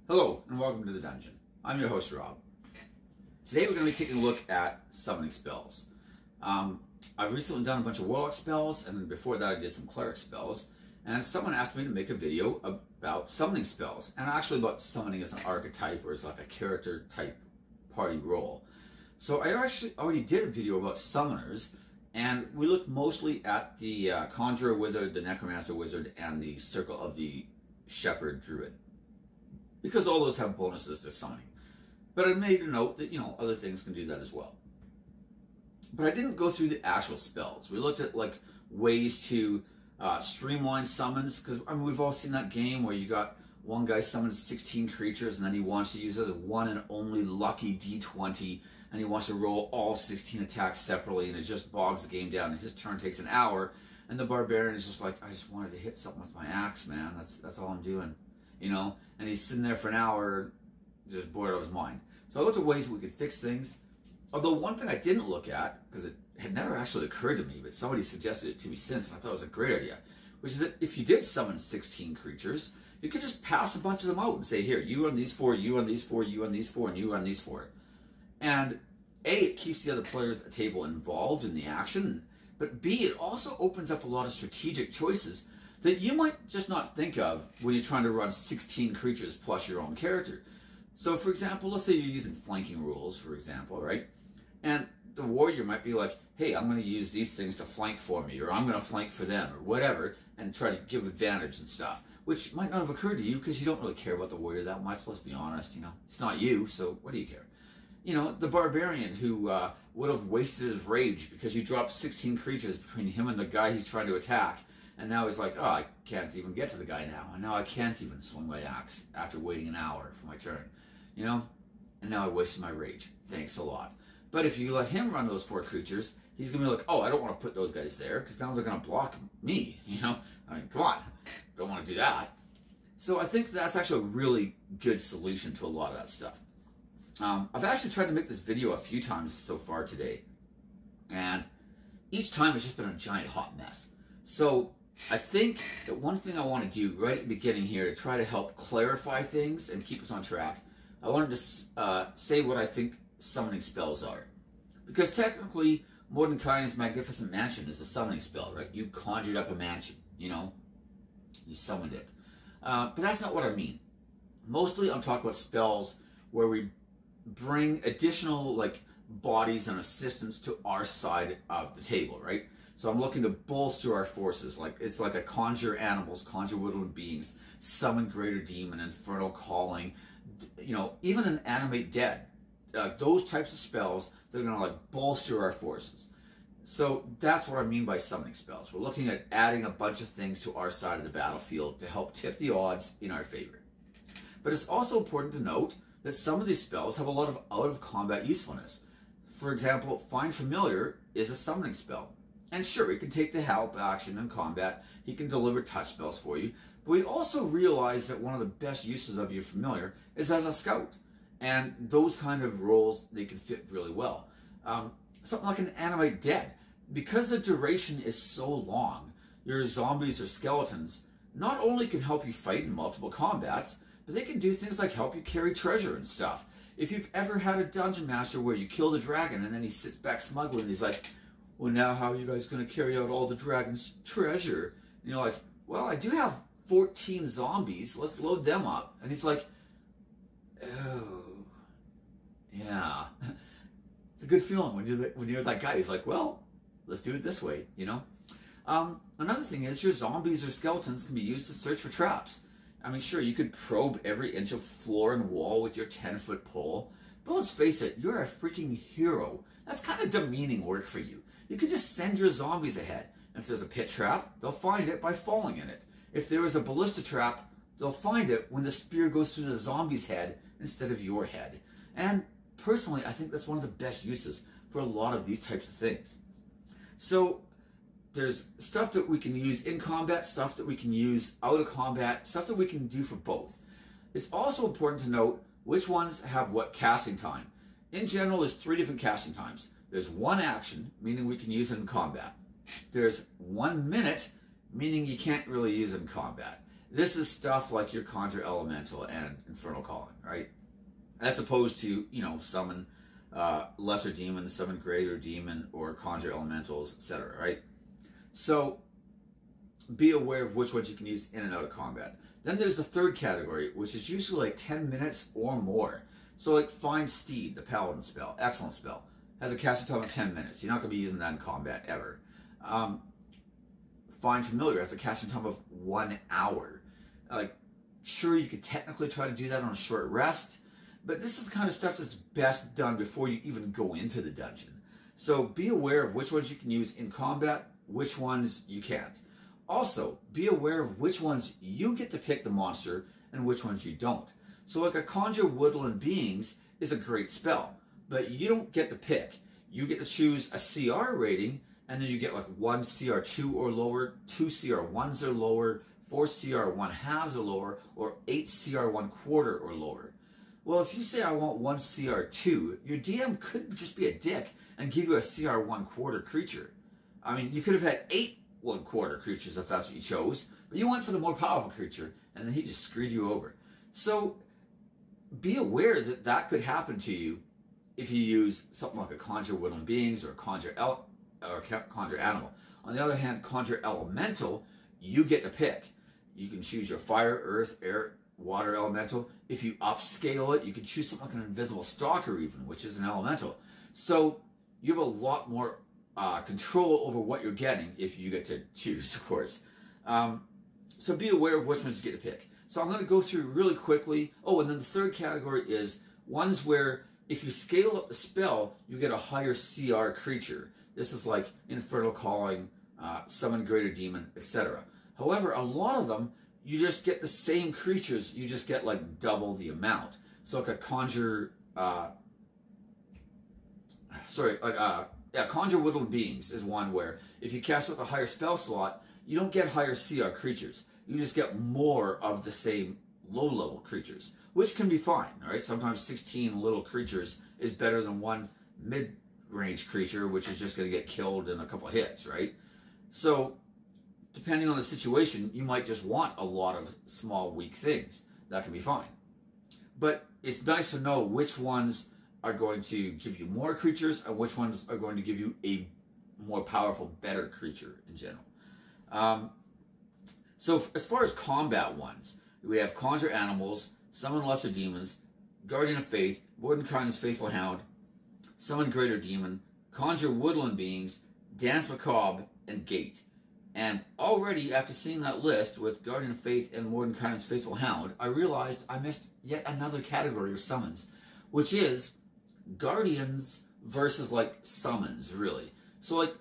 Hello and welcome to the dungeon. I'm your host Rob. Today we're going to be taking a look at summoning spells. I've recently done a bunch of warlock spells, and before that I did some cleric spells, and someone asked me to make a video about summoning spells, and actually about summoning as an archetype or as like a character type party role. So I actually already did a video about summoners, and we looked mostly at the Conjurer Wizard, the Necromancer Wizard, and the Circle of the Shepherd Druid, because all those have bonuses to summoning. But I made a note that, other things can do that as well. But I didn't go through the actual spells. We looked at like ways to streamline summons, because we've all seen that game where you got one guy summons 16 creatures and then he wants to use it as one and only lucky d20, and he wants to roll all 16 attacks separately, and it just bogs the game down, and his turn takes an hour, and the barbarian is just like, I just wanted to hit something with my axe, man. That's all I'm doing. And he's sitting there for an hour, just bored out of his mind. So I looked at ways we could fix things. Although one thing I didn't look at, because it had never actually occurred to me, but somebody suggested it to me since, and I thought it was a great idea, which is that if you did summon 16 creatures, you could just pass a bunch of them out and say, here, you run these four, you run these four, you run these four, and you run these four. And A, it keeps the other players at the table involved in the action, but B, it also opens up a lot of strategic choices that you might just not think of when you're trying to run 16 creatures plus your own character. So for example, let's say you're using flanking rules, for example, right? And the warrior might be like, hey, I'm going to use these things to flank for me, or I'm going to flank for them, or whatever, and try to give advantage and stuff, which might not have occurred to you because you don't really care about the warrior that much, let's be honest, It's not you, so what do you care? The barbarian who would have wasted his rage because you dropped 16 creatures between him and the guy he's trying to attack. And now he's like, oh, I can't even get to the guy now. And now I can't even swing my axe after waiting an hour for my turn. And now I wasted my rage. Thanks a lot. But if you let him run those 4 creatures, he's going to be like, oh, I don't want to put those guys there because now they're going to block me. I mean, come on. Don't want to do that. So I think that's actually a really good solution to a lot of that stuff. I've actually tried to make this video a few times so far today. And each time it's just been a giant hot mess. So I think that one thing I want to do right at the beginning here to try to help clarify things and keep us on track, I wanted to say what I think summoning spells are. Because technically, Mordenkainen's Magnificent Mansion is a summoning spell, right? You conjured up a mansion, you summoned it. But that's not what I mean. Mostly I'm talking about spells where we bring additional bodies and assistance to our side of the table, right? So I'm looking to bolster our forces. It's like a conjure animals, conjure woodland beings, summon greater demon, infernal calling, even an animate dead. Those types of spells that are going to bolster our forces. So that's what I mean by summoning spells. We're looking at adding a bunch of things to our side of the battlefield to help tip the odds in our favor. But it's also important to note that some of these spells have a lot of out-of-combat usefulness. For example, Find Familiar is a summoning spell. And sure, he can take the help action in combat, he can deliver touch spells for you, but we also realize that one of the best uses of your familiar is as a scout. And those kind of roles, they can fit really well. Something like an Animate Dead. Because the duration is so long, your zombies or skeletons not only can help you fight in multiple combats, but they can do things like help you carry treasure and stuff. If you've ever had a dungeon master where you kill the dragon and then he sits back smugly and he's like, well, now how are you guys going to carry out all the dragon's treasure? And you're like, well, I do have 14 zombies. Let's load them up. And he's like, oh, yeah. It's a good feeling when you're that guy who's like, well, let's do it this way, Another thing is your zombies or skeletons can be used to search for traps. I mean, sure, you could probe every inch of floor and wall with your 10-foot pole, but let's face it, you're a freaking hero. That's kind of demeaning work for you. You could just send your zombies ahead. And if there's a pit trap, they'll find it by falling in it. If there is a ballista trap, they'll find it when the spear goes through the zombie's head instead of your head. And personally, I think that's one of the best uses for a lot of these types of things. So there's stuff that we can use in combat, stuff that we can use out of combat, stuff that we can do for both. It's also important to note which ones have what casting time. In general, there's 3 different casting times. There's 1 action, meaning we can use it in combat. There's 1 minute, meaning you can't really use it in combat. This is stuff like your Conjure Elemental and Infernal Calling, right? As opposed to, you know, summon lesser demons, summon greater demon, or conjure elementals, etc., right? So be aware of which ones you can use in and out of combat. Then there's the third category, which is usually like 10 minutes or more. So like find Steed, the Paladin spell, excellent spell. Has a casting time of 10 minutes. You're not going to be using that in combat ever. Find Familiar has a casting time of 1 hour. Like, sure, you could technically try to do that on a short rest, but this is the kind of stuff that's best done before you even go into the dungeon. So be aware of which ones you can use in combat, which ones you can't. Also, be aware of which ones you get to pick the monster and which ones you don't. So like a Conjure Woodland Beings is a great spell, but you don't get to pick. You get to choose a CR rating, and then you get like 1 CR2 or lower, 2 CR1s or lower, 4 CR1/2 or lower, or 8 CR1/4 or lower. Well, if you say I want 1 CR2, your DM could just be a dick and give you a CR1/4 creature. I mean, you could have had 8 1/4 creatures if that's what you chose, but you went for the more powerful creature, and then he just screwed you over. So be aware that that could happen to you if you use something like a Conjure Woodland Beings or a Conjure Animal. On the other hand, Conjure Elemental, you get to pick. You can choose your fire, earth, air, water elemental. If you upscale it, you can choose something like an Invisible Stalker even, which is an elemental. So you have a lot more control over what you're getting if you get to choose, of course. So be aware of which ones you get to pick. So I'm going to go through really quickly. Oh, and then the third category is ones where if you scale up the spell, you get a higher CR creature. This is like Infernal Calling, Summon Greater Demon, etc. However, a lot of them, you just get the same creatures, you just get like double the amount. So like a Conjure, Conjure Woodland Beings is one where if you cast with a higher spell slot, you don't get higher CR creatures. You just get more of the same low-level creatures, which can be fine, right? Sometimes 16 little creatures is better than 1 mid-range creature, which is just going to get killed in a couple of hits, right? So depending on the situation, you might just want a lot of small, weak things. That can be fine. But it's nice to know which ones are going to give you more creatures and which ones are going to give you a more powerful, better creature in general. So as far as combat ones, we have Conjure Animals, Summon Lesser Demons, Guardian of Faith, Mordenkainen's Faithful Hound, Summon Greater Demon, Conjure Woodland Beings, Dance Macabre, and Gate. And already, after seeing that list with Guardian of Faith and Mordenkainen's Faithful Hound, I realized I missed yet another category of summons, which is Guardians versus, like, summons, really. So, like,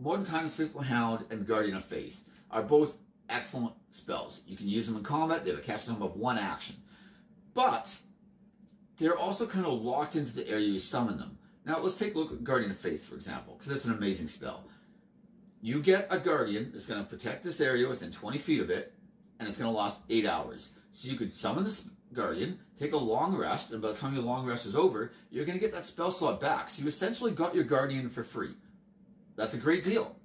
Mordenkainen's Faithful Hound and Guardian of Faith are both excellent spells. You can use them in combat. They have a casting time of 1 action. But they're also kind of locked into the area you summon them. Now, let's take a look at Guardian of Faith, for example, because it's an amazing spell. You get a Guardian that's going to protect this area within 20 feet of it, and it's going to last 8 hours. So you could summon this Guardian, take a long rest, and by the time your long rest is over, you're going to get that spell slot back. So you essentially got your Guardian for free. That's a great deal.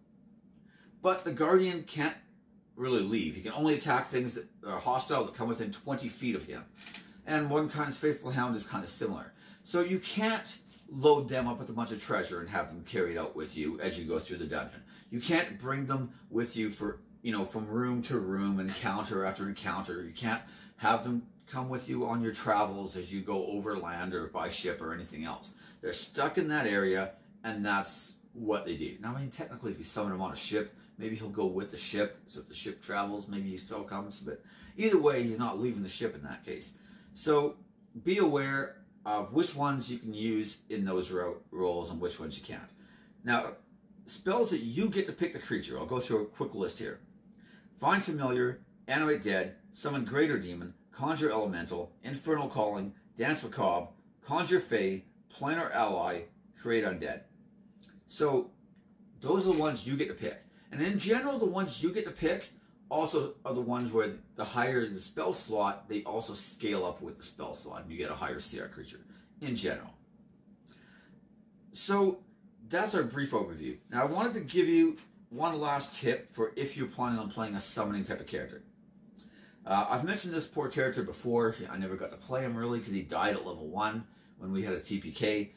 But the Guardian can't really leave. He can only attack things that are hostile that come within 20 feet of him. And Mordenkainen's Faithful Hound is kind of similar. So you can't load them up with a bunch of treasure and have them carried out with you as you go through the dungeon. You can't bring them with you for, from room to room, encounter after encounter. You can't have them come with you on your travels as you go overland or by ship or anything else. They're stuck in that area, and that's what they do. Now, I mean, technically, if you summon him on a ship, maybe he'll go with the ship. So if the ship travels, maybe he still comes. But either way, he's not leaving the ship in that case. So be aware of which ones you can use in those roles and which ones you can't. Now, spells that you get to pick the creature. I'll go through a quick list here. Find Familiar, Animate Dead, Summon Greater Demon, Conjure Elemental, Infernal Calling, Dance Macabre, Conjure Fae, Planar Ally, Create Undead. So those are the ones you get to pick. And in general, the ones you get to pick also are the ones where the higher the spell slot, they also scale up with the spell slot, and you get a higher CR creature in general. So that's our brief overview. Now I wanted to give you one last tip for if you're planning on playing a summoning type of character. I've mentioned this poor character before. I never got to play him really because he died at level 1 when we had a TPK.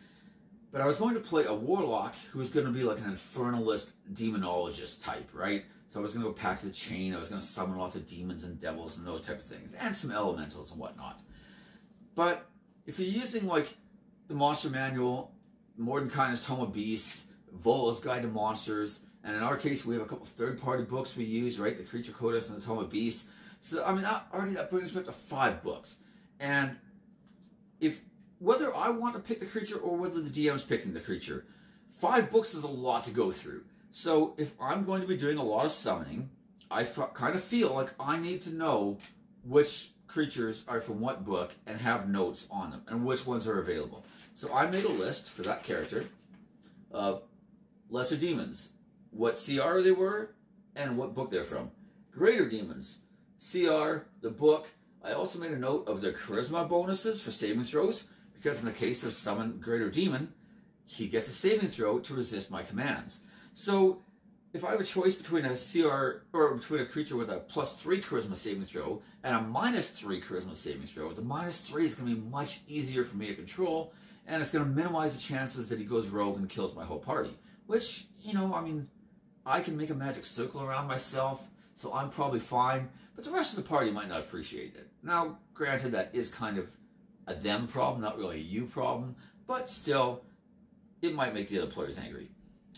But I was going to play a warlock who was going to be like an infernalist demonologist type, right? So I was going to go back to the chain. I was going to summon lots of demons and devils and those type of things, and some elementals and whatnot. But if you're using like the Monster Manual, Mordenkainen's Tome of Beasts, Vola's Guide to Monsters, and in our case we have a couple third-party books we use, right? The Creature Codex and the Tome of Beasts. So I mean, that brings me up to 5 books. And if whether I want to pick the creature or whether the DM's picking the creature, 5 books is a lot to go through. So if I'm going to be doing a lot of summoning, I kind of feel like I need to know which creatures are from what book and have notes on them and which ones are available. So I made a list for that character of lesser demons, what CR they were, and what book they're from. Greater demons, CR, the book. I also made a note of their charisma bonuses for saving throws, because in the case of Summon Greater Demon, he gets a saving throw to resist my commands. So if I have a choice between a CR, or between a creature with a +3 charisma saving throw and a -3 charisma saving throw, the -3 is going to be much easier for me to control, and it's going to minimize the chances that he goes rogue and kills my whole party. Which, you know, I mean, I can make a magic circle around myself, so I'm probably fine, but the rest of the party might not appreciate it. Now, granted, that is kind of a them problem, not really a you problem, but still, it might make the other players angry.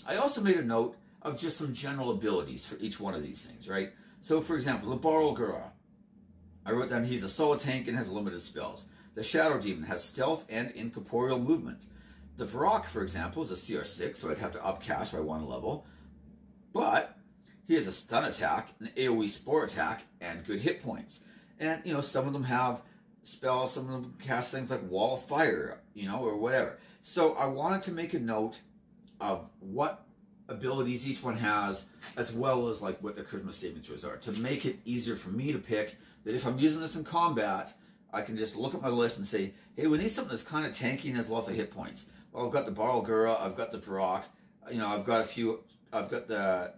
I also made a note of just some general abilities for each one of these things, right? So, for example, the Barl-Gura. I wrote down he's a solid tank and has limited spells. The Shadow Demon has stealth and incorporeal movement. The Varrock, for example, is a CR6, so I'd have to upcast by 1 level. But he has a stun attack, an AoE spore attack, and good hit points. And, you know, some of them have spells, some of them cast things like Wall of Fire, you know, or whatever. So I wanted to make a note of what abilities each one has, as well as like what the charisma saving throws are, to make it easier for me to pick, that if I'm using this in combat, I can just look at my list and say, hey, we need something that's kind of tanky and has lots of hit points. Well, I've got the Barl-Gura, I've got the Varrock, you know, I've got the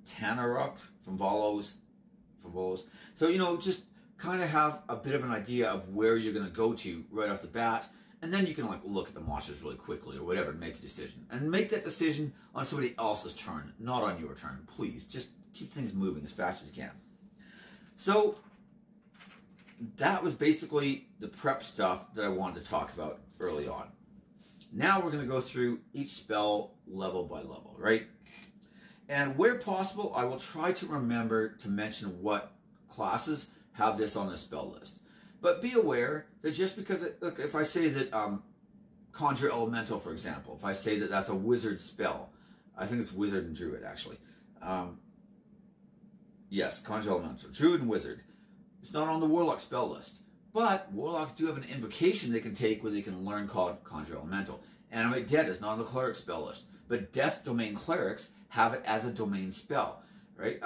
Tanaruk from Volos. So, you know, just kind of have a bit of an idea of where you're going to go to right off the bat, and then you can like look at the monsters really quickly or whatever and make a decision. And make that decision on somebody else's turn, not on your turn. Please, just keep things moving as fast as you can. So, that was basically the prep stuff that I wanted to talk about early on. Now we're going to go through each spell level by level, right? And where possible, I will try to remember to mention what classes have this on the spell list. But be aware that just because, look, if I say that Conjure Elemental, for example, if I say that that's a wizard spell, I think it's wizard and druid, actually. Yes, Conjure Elemental, druid and wizard. It's not on the warlock spell list. But warlocks do have an invocation they can take where they can learn called Conjure Elemental. Animate Dead is not on the cleric spell list. But Death Domain clerics have it as a domain spell, right?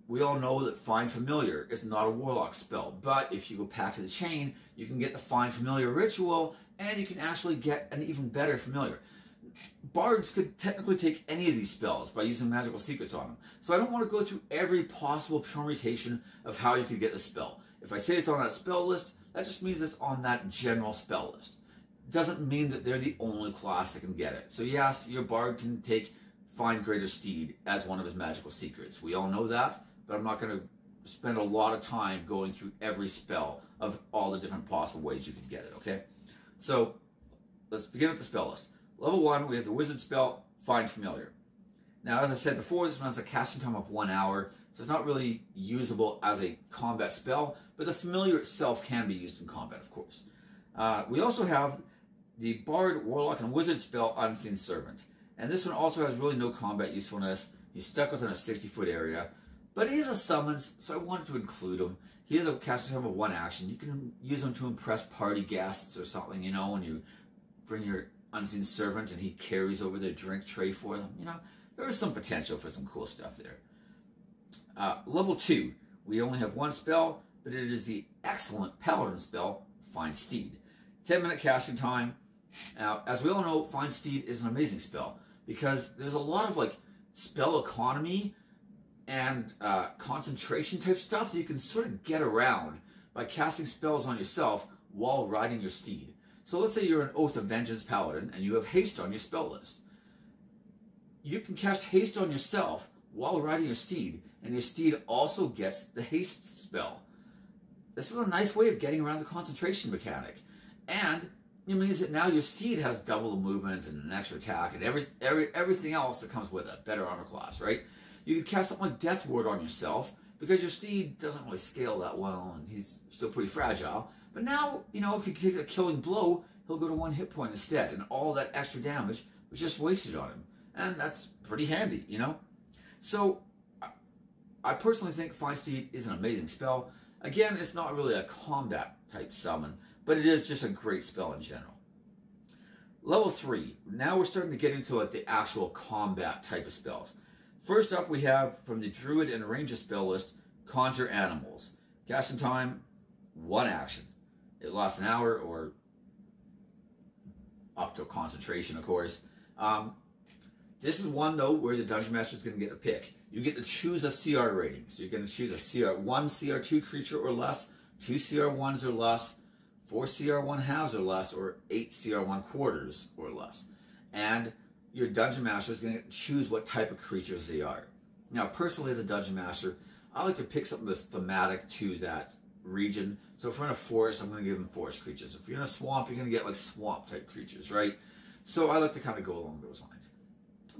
We all know that Find Familiar is not a warlock spell, but if you go back to the chain, you can get the Find Familiar ritual, and you can actually get an even better familiar. Bards could technically take any of these spells by using magical secrets on them. So I don't want to go through every possible permutation of how you could get the spell. If I say it's on that spell list, that just means it's on that general spell list. It doesn't mean that they're the only class that can get it. So yes, your Bard can take Find Greater Steed as one of his magical secrets. We all know that, but I'm not going to spend a lot of time going through every spell of all the different possible ways you can get it, okay? So let's begin with the spell list. Level 1, we have the wizard spell, Find Familiar. Now, as I said before, this one has a casting time of 1 hour, so it's not really usable as a combat spell, but the familiar itself can be used in combat, of course. We also have the Bard, Warlock, and Wizard spell, Unseen Servant. And this one also has really no combat usefulness. He's stuck within a 60-foot area, but he is a summons, so I wanted to include him. He has a casting time of 1 action. You can use him to impress party guests or something, you know, when you bring your Unseen Servant and he carries over their drink tray for them. You know, there is some potential for some cool stuff there. Level 2, we only have 1 spell, but it is the excellent Paladin spell, Find Steed. 10-minute casting time. Now, as we all know, Find Steed is an amazing spell because there's a lot of like spell economy and concentration type stuff that you can sort of get around by casting spells on yourself while riding your steed. So let's say you're an Oath of Vengeance Paladin and you have haste on your spell list. You can cast haste on yourself while riding your steed, and your steed also gets the haste spell. This is a nice way of getting around the concentration mechanic. And it means that now your steed has double the movement and an extra attack and everything else that comes with it. Better armor class, right? You could cast something like Death Ward on yourself because your steed doesn't really scale that well and he's still pretty fragile. But now, you know, if you take a killing blow, he'll go to 1 hit point instead, and all that extra damage was just wasted on him. And that's pretty handy, you know? So, I personally think Find Steed is an amazing spell. Again, it's not really a combat type summon, but it is just a great spell in general. Level 3. Now we're starting to get into like the actual combat type of spells. First up we have from the Druid and Ranger spell list, Conjure Animals. Casting time, 1 action. It lasts an hour or up to concentration, of course. This is one, though, where the Dungeon Master is going to get a pick. You get to choose a CR rating. So you're going to choose a CR1, CR2 creature or less, 2 CR1s or less, 4 CR1 halves or less, or 8 CR1 quarters or less. And your Dungeon Master is going to choose what type of creatures they are. Now, personally, as a Dungeon Master, I like to pick something that's thematic to that region. So if we're in a forest, I'm going to give them forest creatures. If you're in a swamp, you're going to get like swamp type creatures, right? So I like to kind of go along those lines.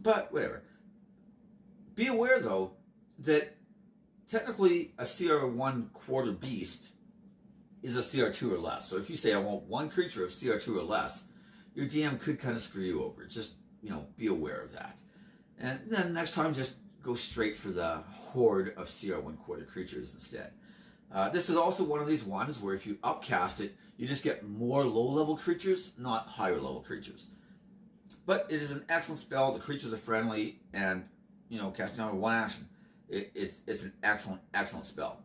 But whatever. Be aware though that technically a CR1 quarter beast is a CR2 or less. So if you say I want 1 creature of CR2 or less, your DM could kind of screw you over. Just, you know, be aware of that. And then next time just go straight for the horde of CR1 quarter creatures instead. This is also one of these ones where if you upcast it, you just get more low-level creatures, not higher-level creatures. But it is an excellent spell. The creatures are friendly, and, you know, casting on 1 action. It's an excellent, excellent spell.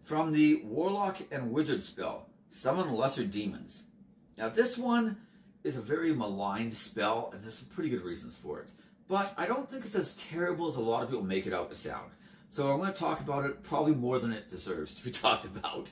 From the Warlock and Wizard spell, Summon Lesser Demons. Now, this one is a very maligned spell, and there's some pretty good reasons for it. But I don't think it's as terrible as a lot of people make it out to sound. So I'm going to talk about it probably more than it deserves to be talked about.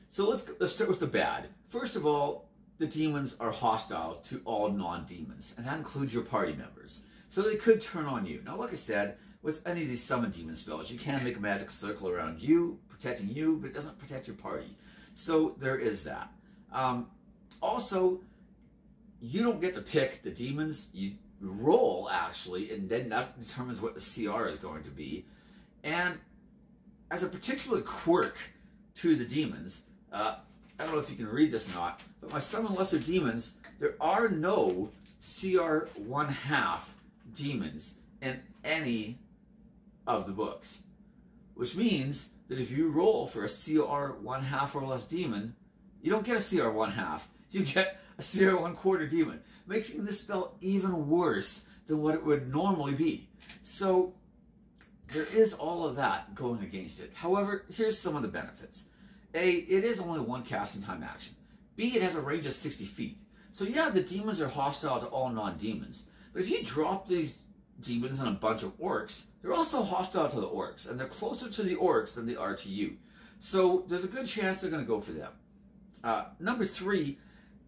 So let's start with the bad. First of all, the demons are hostile to all non-demons, and that includes your party members. So they could turn on you. Now, like I said, with any of these summon demon spells, you can make a magic circle around you, protecting you, but it doesn't protect your party. So there is that. Also, you don't get to pick the demons. You roll, actually, and then that determines what the CR is going to be. And as a particular quirk to the demons, I don't know if you can read this or not, but my Summon Lesser Demons, there are no CR 1/2 demons in any of the books. Which means that if you roll for a CR 1/2 or less demon, you don't get a CR 1/2, you get a CR 1/4 demon, making this spell even worse than what it would normally be. So there is all of that going against it. However, here's some of the benefits. A, it is only 1 casting time action. B, it has a range of 60 feet. So yeah, the demons are hostile to all non-demons. But if you drop these demons on a bunch of orcs, they're also hostile to the orcs. And they're closer to the orcs than they are to you. So there's a good chance they're going to go for them. Number 3,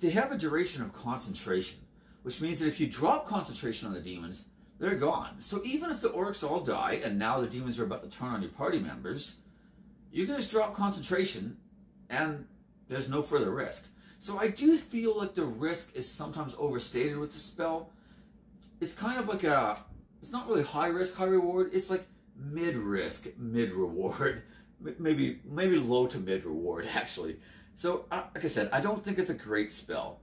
they have a duration of concentration. Which means that if you drop concentration on the demons, they're gone. So even if the orcs all die, and now the demons are about to turn on your party members, you can just drop concentration, and there's no further risk. So I do feel like the risk is sometimes overstated with the spell. It's kind of like it's not really high risk, high reward. It's like mid risk, mid reward. Maybe low to mid reward, actually. So, like I said, I don't think it's a great spell.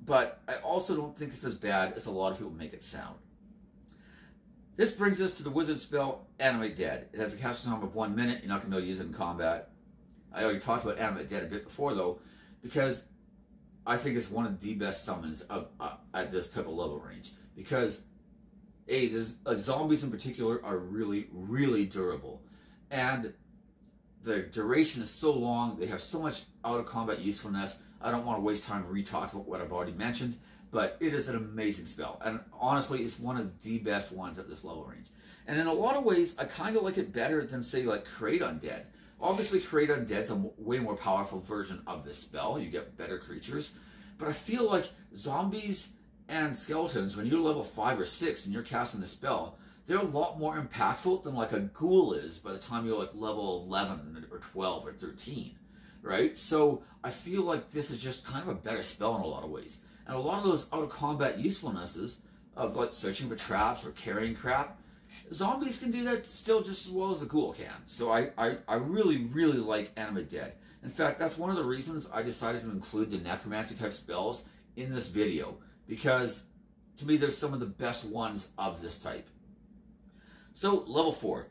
But I also don't think it's as bad as a lot of people make it sound. This brings us to the wizard spell, Animate Dead. It has a casting time of 1 minute. You're not going to be able to use it in combat. I already talked about Animate Dead a bit before, though, because I think it's one of the best summons at this type of level range. Because, A, zombies in particular are really, really durable. And the duration is so long, they have so much out-of-combat usefulness. I don't want to waste time re-talking about what I've already mentioned. but it is an amazing spell. And honestly, it's one of the best ones at this level range. And in a lot of ways, I kind of like it better than, say, like Create Undead. Obviously, Create Undead's a way more powerful version of this spell. You get better creatures. But I feel like zombies and skeletons, when you're level 5 or 6 and you're casting the spell, they're a lot more impactful than like a ghoul is by the time you're like level 11 or 12 or 13, right? So I feel like this is just kind of a better spell in a lot of ways. And a lot of those out of combat usefulnesses of like searching for traps or carrying crap, zombies can do that still just as well as a ghoul can. So I really, really like Animate Dead. In fact, that's one of the reasons I decided to include the necromancy type spells in this video, because to me they're some of the best ones of this type. So level 4,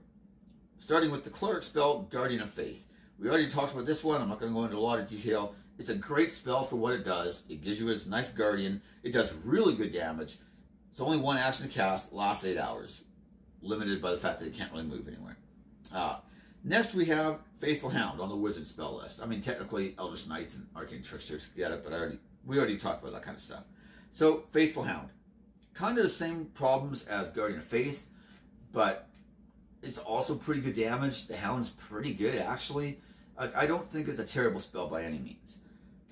starting with the cleric spell, Guardian of Faith. We already talked about this one. I'm not going to go into a lot of detail. It's a great spell for what it does. It gives you a nice guardian. It does really good damage. It's only one action to cast, lasts 8 hours. Limited by the fact that it can't really move anywhere. Next we have Faithful Hound on the wizard spell list. I mean, technically Eldritch Knights and Arcane Tricksters get it, but we already talked about that kind of stuff. So Faithful Hound, kind of the same problems as Guardian of Faith, but it's also pretty good damage. The Hound's pretty good, actually. I don't think it's a terrible spell by any means.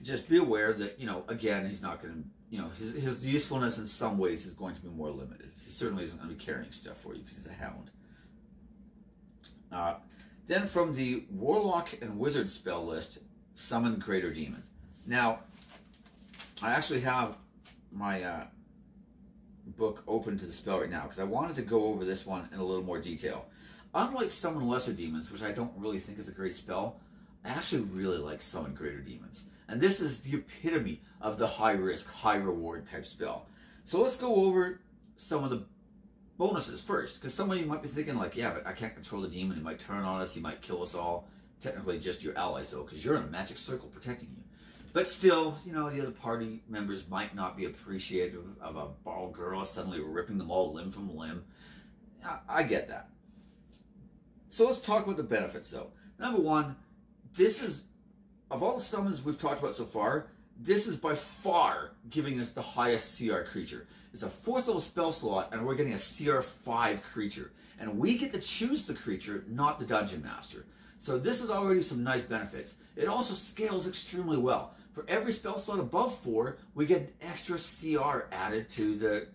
Just be aware that, you know, again, he's not going to, you know, his usefulness in some ways is going to be more limited. He certainly isn't going to be carrying stuff for you because he's a Hound. Then from the Warlock and Wizard spell list, Summon Greater Demon. Now, I actually have my book open to the spell right now because I wanted to go over this one in a little more detail. Unlike Summon Lesser Demons, which I don't really think is a great spell, I actually really like Summon Greater Demons. And this is the epitome of the high risk, high reward type spell. So let's go over some of the bonuses first, because some of you might be thinking like, yeah, but I can't control the demon. He might turn on us. He might kill us all. Technically just your allies though, because you're in a magic circle protecting you. But still, you know, the other party members might not be appreciative of a ball girl suddenly ripping them all limb from limb. I get that. So let's talk about the benefits though. Number one, this is, of all the summons we've talked about so far, this is by far giving us the highest CR creature. It's a 4th level spell slot, and we're getting a CR 5 creature. And we get to choose the creature, not the Dungeon Master. So this is already some nice benefits. It also scales extremely well. For every spell slot above 4, we get an extra CR added to the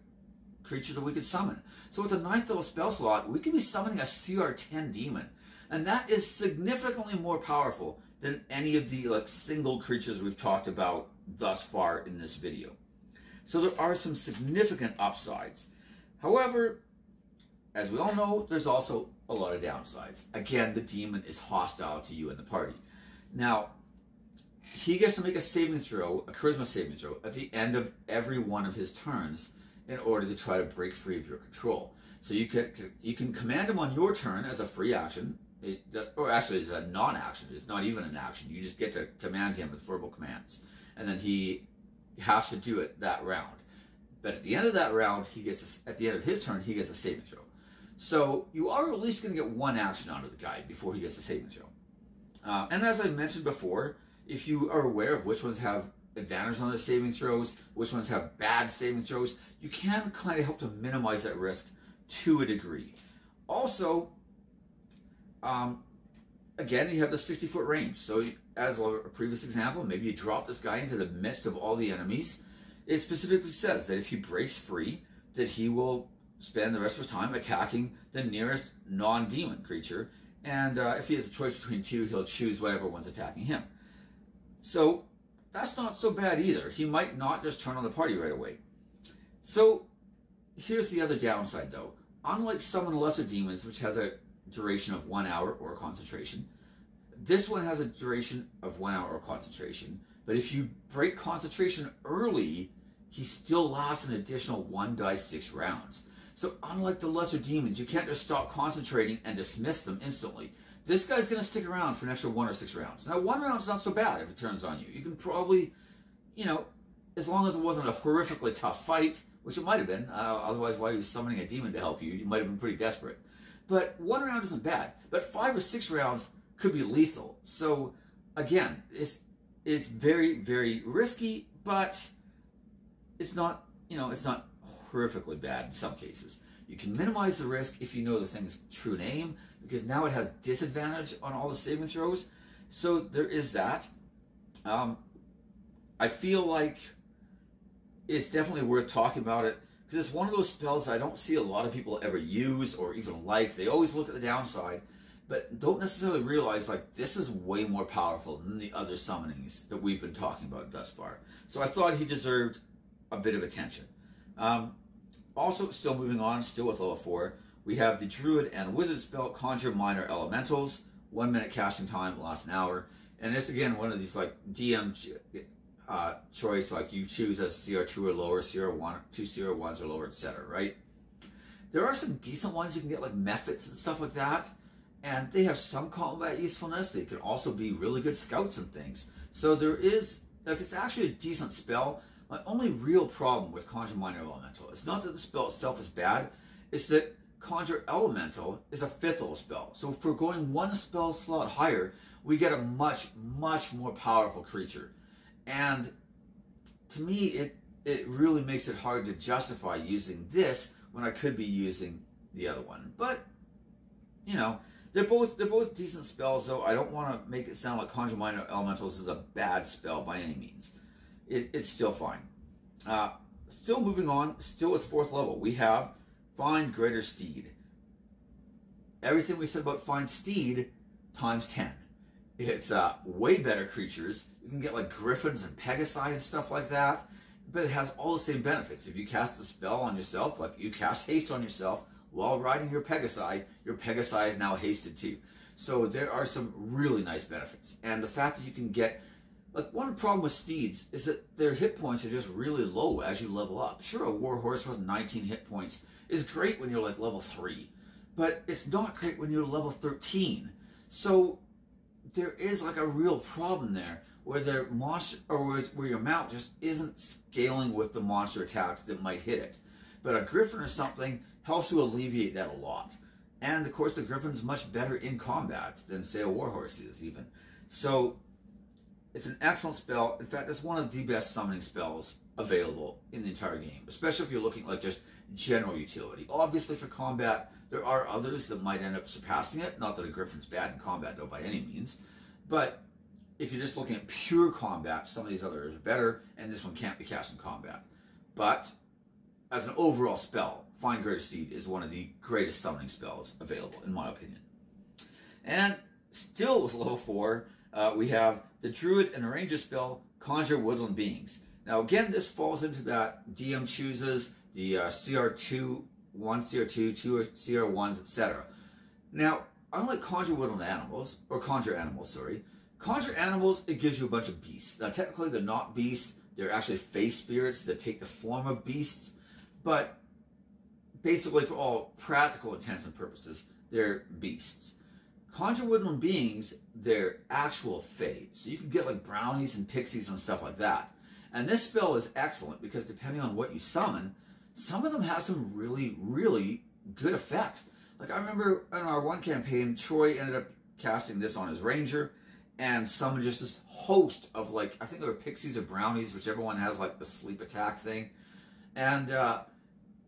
creature that we could summon. So with a 9th level spell slot, we could be summoning a CR 10 demon. And that is significantly more powerful than any of the single creatures we've talked about thus far in this video. So there are some significant upsides. However, as we all know, there's also a lot of downsides. Again, the demon is hostile to you and the party. Now, he gets to make a saving throw, a charisma saving throw, at the end of every one of his turns in order to try to break free of your control. So you can command him on your turn as a free action, or actually it's a non-action. It's not even an action. You just get to command him with verbal commands. And then he has to do it that round. But at the end of that round, at the end of his turn, he gets a saving throw. So you are at least going to get one action out of the guy before he gets a saving throw. And as I mentioned before, if you are aware of which ones have advantage on the saving throws, which ones have bad saving throws, you can kind of help to minimize that risk to a degree. Also, again, you have the 60-foot range. So as a previous example, maybe you drop this guy into the midst of all the enemies. It specifically says that if he breaks free, that he will spend the rest of his time attacking the nearest non-demon creature. And if he has a choice between two, he'll choose whatever one's attacking him. So that's not so bad either. He might not just turn on the party right away. So here's the other downside though. Unlike Summon Lesser Demons, which has a duration of 1 hour or concentration, this one has a duration of 1 hour or concentration. But if you break concentration early, he still lasts an additional 1d6 rounds. So unlike the Lesser Demons, you can't just stop concentrating and dismiss them instantly. This guy's going to stick around for an extra 1 or 6 rounds. Now, 1 round's not so bad if it turns on you. You can probably, you know, as long as it wasn't a horrifically tough fight, which it might have been. Otherwise, why are you summoning a demon to help you? You might have been pretty desperate. But 1 round isn't bad. But 5 or 6 rounds could be lethal. So, again, it's very, very risky, but it's not, you know, it's not horrifically bad in some cases. You can minimize the risk if you know the thing's true name, because now it has disadvantage on all the saving throws. So there is that. I feel like it's definitely worth talking about it, because it's one of those spells I don't see a lot of people ever use or even like. They always look at the downside, but don't necessarily realize, like, this is way more powerful than the other summonings that we've been talking about thus far. So I thought he deserved a bit of attention. Also, still moving on, still with level 4, we have the Druid and Wizard spell, Conjure Minor Elementals. 1 minute casting time, lasts an hour. And it's, again, one of these, like, DM choice, like you choose a CR2 or lower, CR1, 2 CR1s or lower, etc., right? There are some decent ones you can get, like Mephits and stuff like that. And they have some combat usefulness. They can also be really good scouts and things. So there is, like, it's actually a decent spell. My only real problem with Conjure Minor Elemental is not that the spell itself is bad, it's that Conjure Elemental is a 5th level spell. So if we're going one spell slot higher, we get a much, much more powerful creature. And to me, it really makes it hard to justify using this when I could be using the other one. But, you know, they're both decent spells, though. I don't want to make it sound like Conjure Minor Elementals is a bad spell by any means. It's still fine. Still moving on, still with 4th level, we have Find Greater Steed. Everything we said about Find Steed times 10. It's way better creatures. You can get like Griffins and Pegasi and stuff like that, but it has all the same benefits. If you cast a spell on yourself, like you cast haste on yourself while riding your Pegasi is now hasted too. So there are some really nice benefits. And the fact that you can get, like, one problem with Steeds is that their hit points are just really low as you level up. Sure, a Warhorse with 19 hit points is great when you're like level 3, but it's not great when you're level 13. So there is like a real problem there where their monster, or where your mount just isn't scaling with the monster attacks that might hit it. But a Griffin or something helps to alleviate that a lot. And of course the Griffin's much better in combat than, say, a Warhorse is even. So it's an excellent spell. In fact, it's one of the best summoning spells available in the entire game, especially if you're looking like just general utility. Obviously for combat, there are others that might end up surpassing it. Not that a Griffin's bad in combat, though, by any means. But if you're just looking at pure combat, some of these others are better, and this one can't be cast in combat. But as an overall spell, Find Greater Steed is one of the greatest summoning spells available, in my opinion. And still with level 4, we have the Druid and Ranger spell, Conjure Woodland Beings. Now again, this falls into that DM chooses the CR2, 1 CR2, 2 CR1s, etc. Now, unlike Conjure Woodland Animals, or Conjure Animals, sorry, Conjure Animals, it gives you a bunch of beasts. Now technically they're not beasts, they're actually face spirits that take the form of beasts, but basically for all practical intents and purposes, they're beasts. Conjure Woodland Beings, they're actual fae. So you can get like brownies and pixies and stuff like that. And this spell is excellent because depending on what you summon, some of them have some really, really good effects. Like I remember in our one campaign, Troy ended up casting this on his Ranger and summoned just this host of, like, I think they were pixies or brownies, whichever one has like the sleep attack thing. And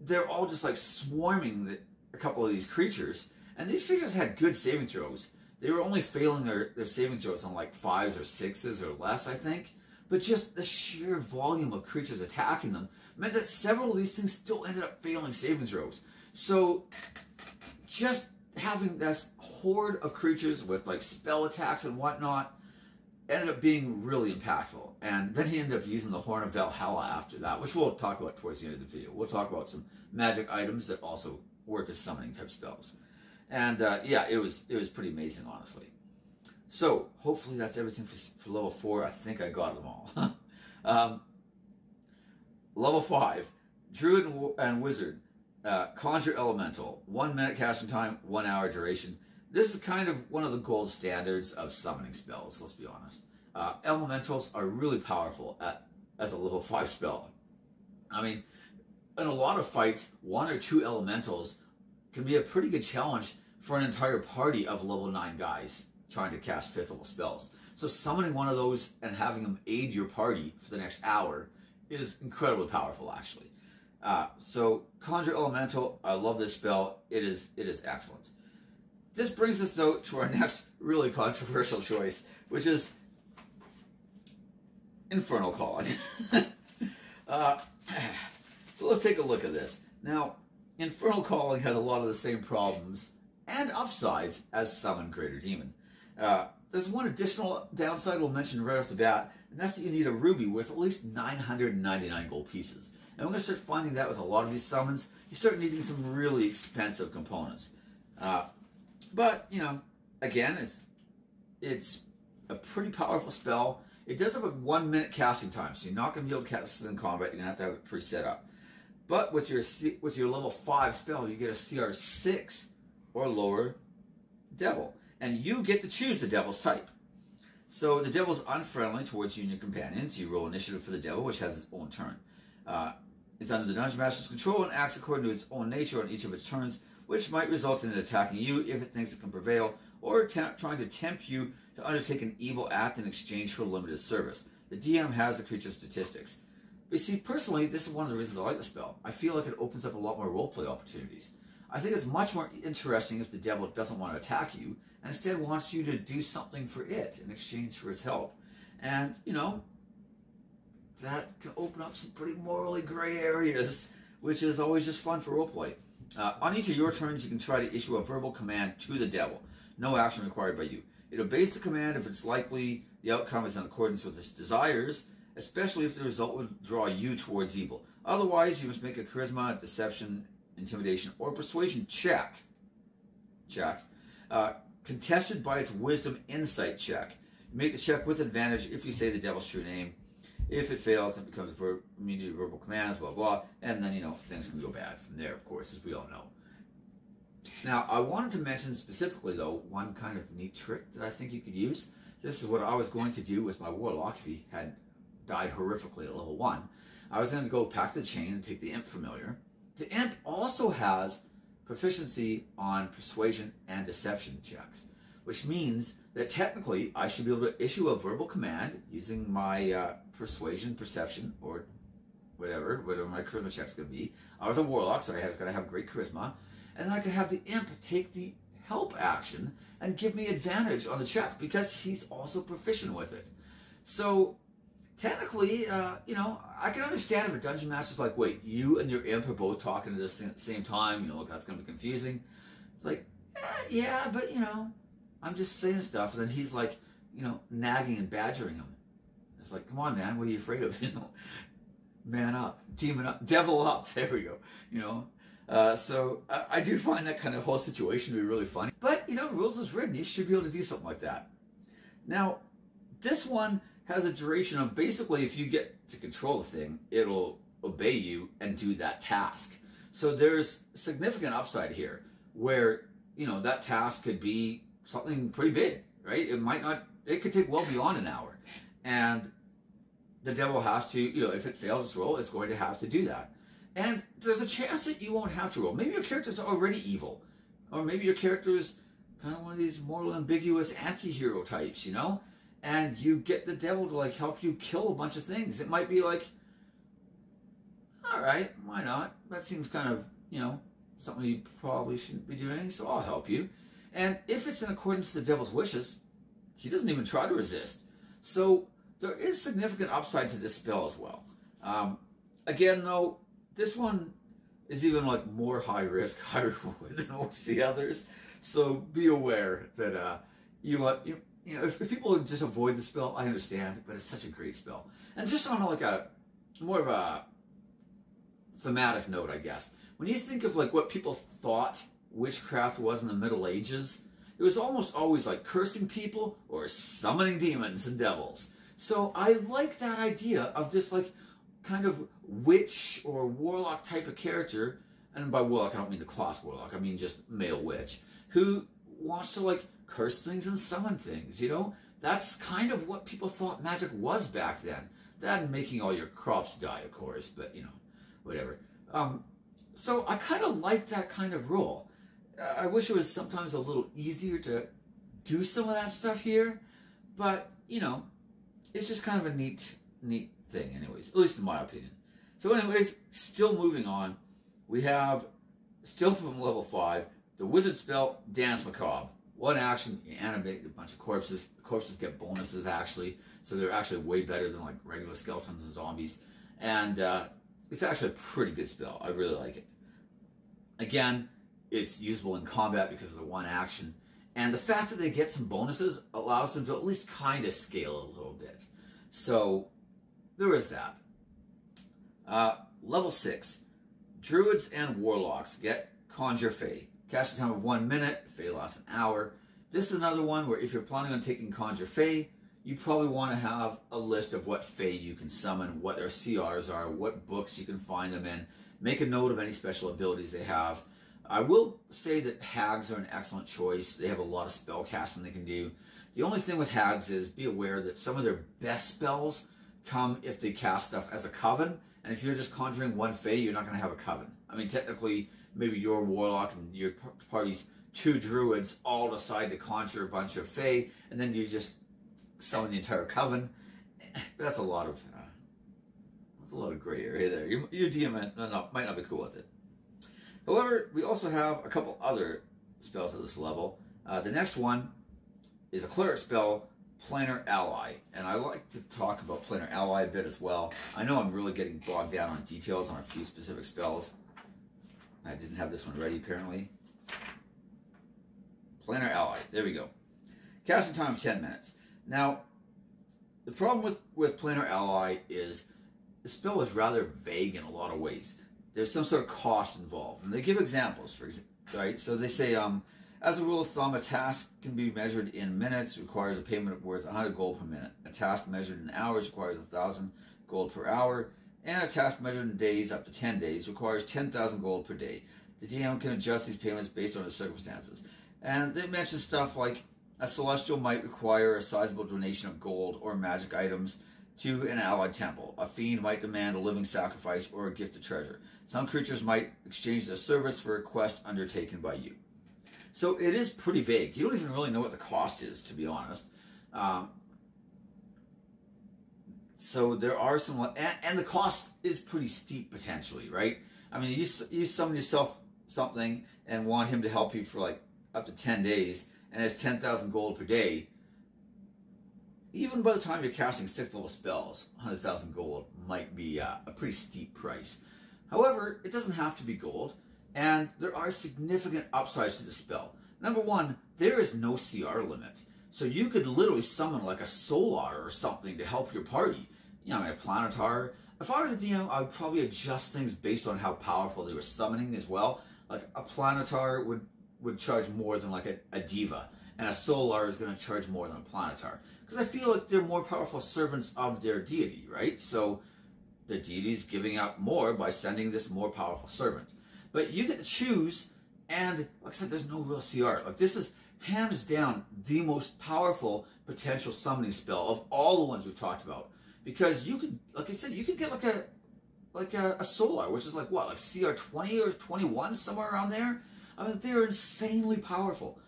they're all just like swarming a couple of these creatures. And these creatures had good saving throws. They were only failing their saving throws on like 5s or 6s or less, I think. But just the sheer volume of creatures attacking them meant that several of these things still ended up failing saving throws. So just having this horde of creatures with like spell attacks and whatnot ended up being really impactful. And then he ended up using the Horn of Valhalla after that, which we'll talk about towards the end of the video. We'll talk about some magic items that also work as summoning type spells. And yeah, it was pretty amazing, honestly. So hopefully that's everything for level 4. I think I got them all. Level 5, Druid and Wizard, Conjure Elemental, 1 minute casting time, 1 hour duration. This is kind of one of the gold standards of summoning spells, let's be honest. Elementals are really powerful as a level 5 spell. I mean, in a lot of fights, 1 or 2 elementals can be a pretty good challenge for an entire party of level 9 guys trying to cast 5th level spells. So summoning one of those and having them aid your party for the next hour is incredibly powerful, actually. So Conjure Elemental, I love this spell. It is excellent. This brings us, though, to our next really controversial choice, which is Infernal Calling. So let's take a look at this. Now, Infernal Calling has a lot of the same problems and upsides as Summon Greater Demon. There's one additional downside we'll mention right off the bat, and that's that you need a ruby worth at least 999 gold pieces. And we're going to start finding that with a lot of these summons. You start needing some really expensive components. But, you know, again, it's a pretty powerful spell. It does have a 1 minute casting time, so you're not going to be able to cast this in combat. You're going to have it pre-set up. But with your level 5 spell, you get a CR 6 or lower devil. And you get to choose the devil's type. So the devil's unfriendly towards you and your companions. You roll initiative for the devil, which has its own turn. It's under the Dungeon Master's control and acts according to its own nature on each of its turns, which might result in it attacking you if it thinks it can prevail, or trying to tempt you to undertake an evil act in exchange for limited service. The DM has the creature's statistics. But you see, personally, this is one of the reasons I like the spell. I feel like it opens up a lot more roleplay opportunities. I think it's much more interesting if the devil doesn't want to attack you, and instead wants you to do something for it in exchange for its help. And, you know, that can open up some pretty morally gray areas, which is always just fun for roleplay. On each of your turns, you can try to issue a verbal command to the devil. No action required by you. It obeys the command if it's likely the outcome is in accordance with its desires, especially if the result would draw you towards evil. Otherwise, you must make a charisma, deception, intimidation, or persuasion check. Contested by its wisdom insight check. You make the check with advantage if you say the devil's true name. If it fails, it becomes immediate verbal commands, blah, blah, and then, you know, things can go bad from there, of course, as we all know. Now, I wanted to mention specifically, though, one kind of neat trick that I think you could use. This is what I was going to do with my Warlock if he hadn't died horrifically at level 1. I was going to go Pact of the Chain and take the Imp Familiar. The Imp also has proficiency on Persuasion and Deception checks, which means that technically I should be able to issue a verbal command using my Persuasion, Perception, or whatever my charisma check's going to be. I was a Warlock, so I was going to have great charisma. And then I could have the Imp take the help action and give me advantage on the check because he's also proficient with it. So technically, you know, I can understand if a dungeon master's like, wait, you and your Imp are both talking at the same time, you know, look, that's going to be confusing. It's like, yeah, but, you know, I'm just saying stuff. And then he's like, you know, nagging and badgering him. It's like, come on, man, what are you afraid of? You know, man up, demon up, devil up. There we go. You know, so I do find that kind of whole situation to be really funny. But, you know, rules is written. You should be able to do something like that. Now, this one has a duration of basically if you get to control the thing, it'll obey you and do that task. So there's significant upside here where, you know, that task could be something pretty big, right? It might not, it could take well beyond an hour. And the devil has to, you know, if it fails its roll, it's going to have to do that. And there's a chance that you won't have to roll. Maybe your character's already evil. Or maybe your character is kind of one of these moral ambiguous anti-hero types, you know? And you get the devil to, like, help you kill a bunch of things. It might be like, all right, why not? That seems kind of, you know, something you probably shouldn't be doing, so I'll help you. And if it's in accordance to the devil's wishes, he doesn't even try to resist. So there is significant upside to this spell as well. Again, though, this one is even like more high risk, high reward than most of the others. So be aware that you know, if people just avoid the spell, I understand, but it's such a great spell. And just on like a more of a thematic note, I guess, when you think of like what people thought witchcraft was in the Middle Ages, it was almost always like cursing people or summoning demons and devils. So I like that idea of this like kind of witch or warlock type of character, and by warlock I don't mean the class warlock, I mean just male witch, who wants to like curse things and summon things, you know? That's kind of what people thought magic was back then. That and making all your crops die, of course, but you know, whatever. So I kind of like that kind of role. I wish it was sometimes a little easier to do some of that stuff here, but you know, it's just kind of a neat thing anyways, at least in my opinion. So anyways, still moving on, we have, still from level 5, the wizard spell, Dance Macabre. One action, you animate a bunch of corpses. Corpses get bonuses actually, so they're actually way better than like regular skeletons and zombies. And it's actually a pretty good spell. I really like it. Again, it's usable in combat because of the one action. And the fact that they get some bonuses allows them to at least kind of scale a little bit. So there is that. Level 6. Druids and Warlocks get Conjure Fey. Casting time of 1 minute, Fey lasts an hour. This is another one where if you're planning on taking Conjure Fey, you probably want to have a list of what Fey you can summon, what their CRs are, what books you can find them in. Make a note of any special abilities they have. I will say that Hags are an excellent choice. They have a lot of spell casting they can do. The only thing with Hags is be aware that some of their best spells come if they cast stuff as a coven. And if you're just conjuring one Fey, you're not going to have a coven. I mean, technically, maybe your Warlock and your party's 2 Druids all decide to conjure a bunch of Fey, and then you just summon the entire coven. But that's a lot of gray area there. Your DM might not be cool with it. However, we also have a couple other spells at this level. The next one is a cleric spell, Planar Ally. And I like to talk about Planar Ally a bit as well. I know I'm really getting bogged down on details on a few specific spells. I didn't have this one ready apparently. Planar Ally, there we go. Casting time of 10 minutes. Now, the problem with Planar Ally is the spell is rather vague in a lot of ways. There's some sort of cost involved. And they give examples, for example, right? So they say, as a rule of thumb, a task can be measured in minutes, requires a payment worth 100 gold per minute. A task measured in hours requires 1,000 gold per hour. And a task measured in days up to 10 days requires 10,000 gold per day. The DM can adjust these payments based on the circumstances. And they mention stuff like a Celestial might require a sizable donation of gold or magic items to an allied temple. A fiend might demand a living sacrifice or a gift of treasure. Some creatures might exchange their service for a quest undertaken by you. So it is pretty vague. You don't even really know what the cost is, to be honest. So there are some, and the cost is pretty steep potentially, right? I mean, you summon yourself something and want him to help you for like up to 10 days, and it's 10,000 gold per day. Even by the time you're casting 6th level spells, 100,000 gold might be a pretty steep price. However, it doesn't have to be gold, and there are significant upsides to the spell. Number one, there is no CR limit. So you could literally summon like a Solar or something to help your party. You know, a Planar. If I was a DM, I would probably adjust things based on how powerful they were summoning as well. Like a Planar would charge more than like a Diva, and a Solar is going to charge more than a Planar. Because I feel like they're more powerful servants of their deity, right? So the deity is giving out more by sending this more powerful servant. But you get to choose, and like I said, there's no real CR. Like this is hands down the most powerful potential summoning spell of all the ones we've talked about. Because you could, like I said, you could get like a Solar, which is like what, like CR 20 or 21, somewhere around there. I mean, they're insanely powerful,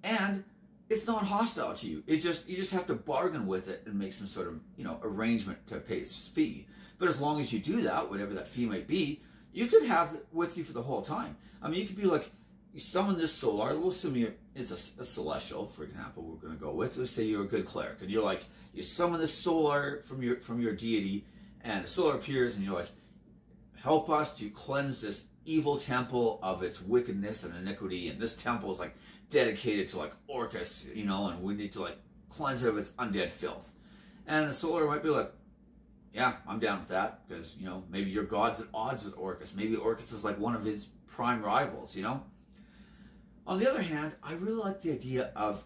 and it's not hostile to you. You just have to bargain with it and make some sort of, you know, arrangement to pay its fee. But as long as you do that, whatever that fee might be, you could have it with you for the whole time. I mean, you could be like, you summon this Solar. We'll assume it's a Celestial, for example. We're going to go with. Let's say you're a good cleric, and you're like, you summon this Solar from your deity, and the Solar appears, and you're like, help us to cleanse this evil temple of its wickedness and iniquity, and this temple is like dedicated to like Orcus, you know, and we need to like cleanse it of its undead filth. And the Solar might be like, yeah, I'm down with that, because, you know, maybe your god's at odds with Orcus. Maybe Orcus is like one of his prime rivals, you know. On the other hand, I really like the idea of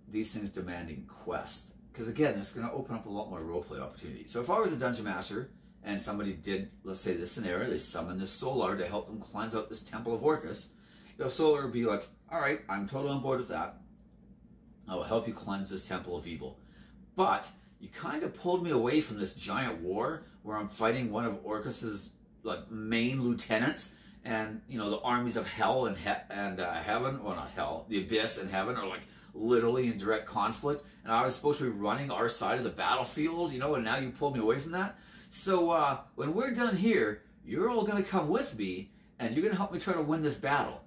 these things demanding quests, because again, it's going to open up a lot more roleplay opportunities. So if I was a dungeon master and somebody did, let's say this scenario, they summoned this Solar to help them cleanse out this temple of Orcus, the Solar would be like, all right, I'm totally on board with that. I will help you cleanse this temple of evil. But you kind of pulled me away from this giant war where I'm fighting one of Orcus's like main lieutenants, and you know the armies of hell and heaven, or not hell, the abyss and heaven are like literally in direct conflict, and I was supposed to be running our side of the battlefield, you know, and now you pulled me away from that. So when we're done here, you're all going to come with me, and you're going to help me try to win this battle.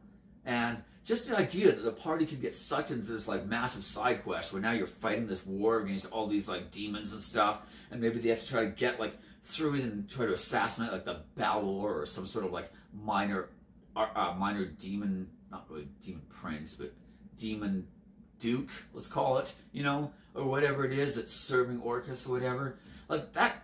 And just the idea that the party could get sucked into this like massive side quest where now you're fighting this war against all these like demons and stuff, and maybe they have to try to get like through it and try to assassinate like the Balor or some sort of like minor demon, not really demon prince, but demon duke, let's call it, you know, or whatever it is that's serving Orcus or whatever. Like that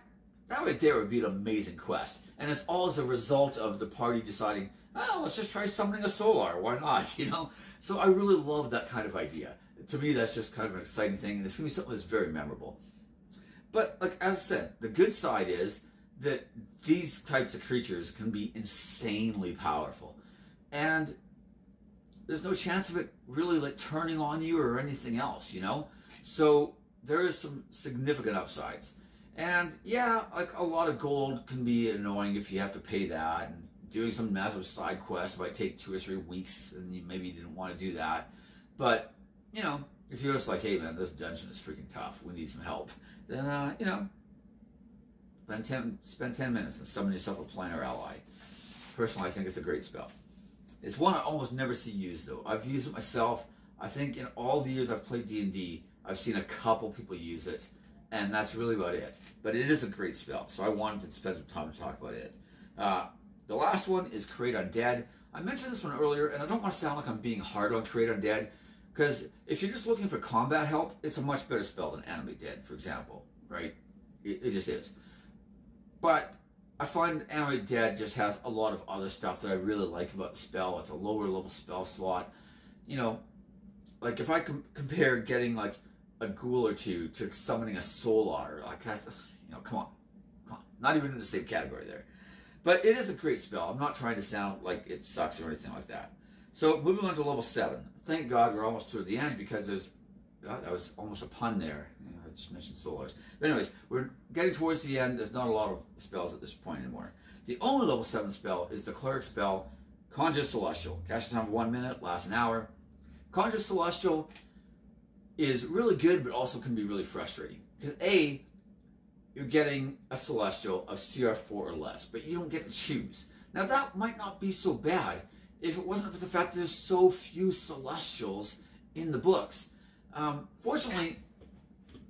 right there would be an amazing quest. And it's all as a result of the party deciding, oh, let's just try summoning a Solar. Why not? You know? So I really love that kind of idea. To me, that's just kind of an exciting thing, and it's going to be something that's very memorable. But, like as I said, the good side is that these types of creatures can be insanely powerful. And there's no chance of it really, like, turning on you or anything else, you know? So there is some significant upsides. And, yeah, like, a lot of gold can be annoying if you have to pay that, and doing some massive side quest might take 2 or 3 weeks, and maybe you didn't want to do that. But, you know, if you're just like, hey man, this dungeon is freaking tough, we need some help, then, you know, spend 10 minutes and summon yourself a Planar ally. Personally, I think it's a great spell. It's one I almost never see used, though. I've used it myself. I think in all the years I've played D&D, I've seen a couple people use it, and that's really about it. But it is a great spell, so I wanted to spend some time to talk about it. The last one is Create Undead. I mentioned this one earlier, and I don't want to sound like I'm being hard on Create Undead, because if you're just looking for combat help, it's a much better spell than Animate Dead, for example, right? It just is. But I find Animate Dead just has a lot of other stuff that I really like about the spell. It's a lower level spell slot. You know, like if I compare getting like a ghoul or two to summoning a Solar, like that's, you know, come on. Not even in the same category there. But it is a great spell. I'm not trying to sound like it sucks or anything like that. So moving on to level 7. Thank God we're almost toward the end, because there's, God, that was almost a pun there. I just mentioned Solars. But anyways, we're getting towards the end. There's not a lot of spells at this point anymore. The only level 7 spell is the cleric spell, Conjure Celestial. Casting time of 1 minute, lasts an hour. Conjure Celestial is really good, but also can be really frustrating. Because A, you're getting a Celestial of CR4 or less, but you don't get to choose. Now that might not be so bad if it wasn't for the fact that there's so few Celestials in the books. Fortunately,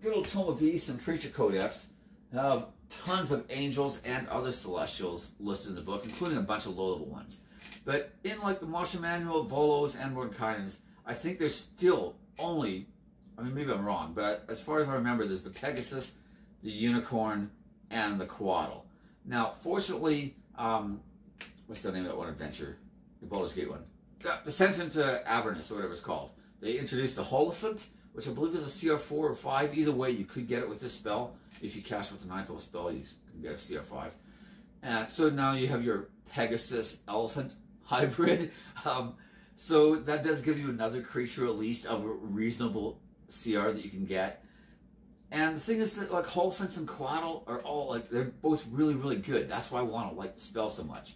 good old Tome of Beasts and Creature Codex have tons of angels and other Celestials listed in the book, including a bunch of low-level ones. But in like the Martial Manual, Volos, and Mordenkainen's, I think there's still only, I mean maybe I'm wrong, but as far as I remember, there's the Pegasus, the Unicorn, and the Quaddle. Now, fortunately, what's the name of that one adventure? The Baldur's Gate one. Descent into Avernus, or whatever it's called. They introduced the Holophant, which I believe is a CR4 or 5. Either way, you could get it with this spell. If you cast with the 9th level spell, you can get a CR5. And so now you have your Pegasus Elephant hybrid. So that does give you another creature, at least, of a reasonable CR that you can get. And the thing is that, like, Holophants and Quaddle are all, like, they're both really, really good. That's why I want to like the spell so much.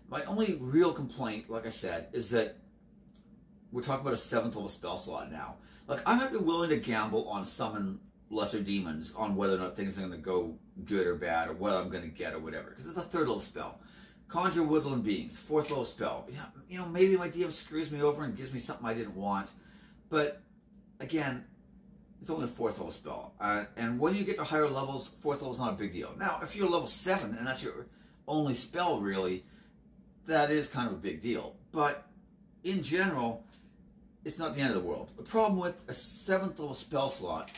My only real complaint, like I said, is that we're talking about a 7th level spell slot now. Like, I might be willing to gamble on summon lesser demons on whether or not things are going to go good or bad, or what I'm going to get or whatever, because it's a 3rd level spell. Conjure Woodland Beings, 4th level spell. You know, maybe my DM screws me over and gives me something I didn't want, but again, it's only a 4th level spell. And when you get to higher levels, 4th level is not a big deal. Now, if you're level 7 and that's your only spell, really, that is kind of a big deal. But in general, it's not the end of the world. The problem with a 7th level spell slot,